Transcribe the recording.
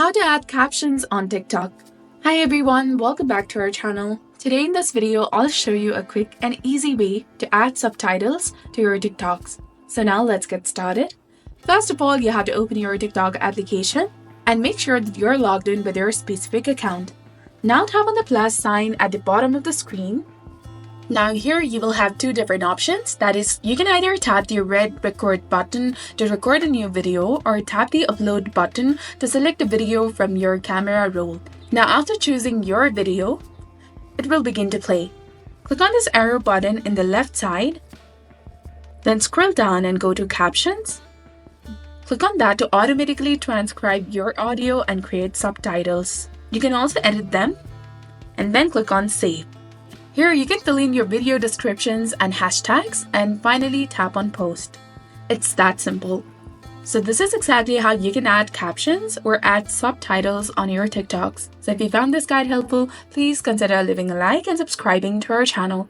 How to add captions on TikTok. Hi everyone, welcome back to our channel. Today in this video, I'll show you a quick and easy way to add subtitles to your TikToks. So now let's get started. First of all, you have to open your TikTok application and make sure that you're logged in with your specific account. Now tap on the plus sign at the bottom of the screen. Now here you will have two different options. That is, you can either tap the red record button to record a new video or tap the upload button to select a video from your camera roll. Now after choosing your video, it will begin to play. Click on this arrow button in the left side, then scroll down and go to Captions. Click on that to automatically transcribe your audio and create subtitles. You can also edit them and then click on Save. Here you can fill in your video descriptions and hashtags and finally tap on Post. It's that simple. So this is exactly how you can add captions or add subtitles on your TikToks. So if you found this guide helpful, please consider leaving a like and subscribing to our channel.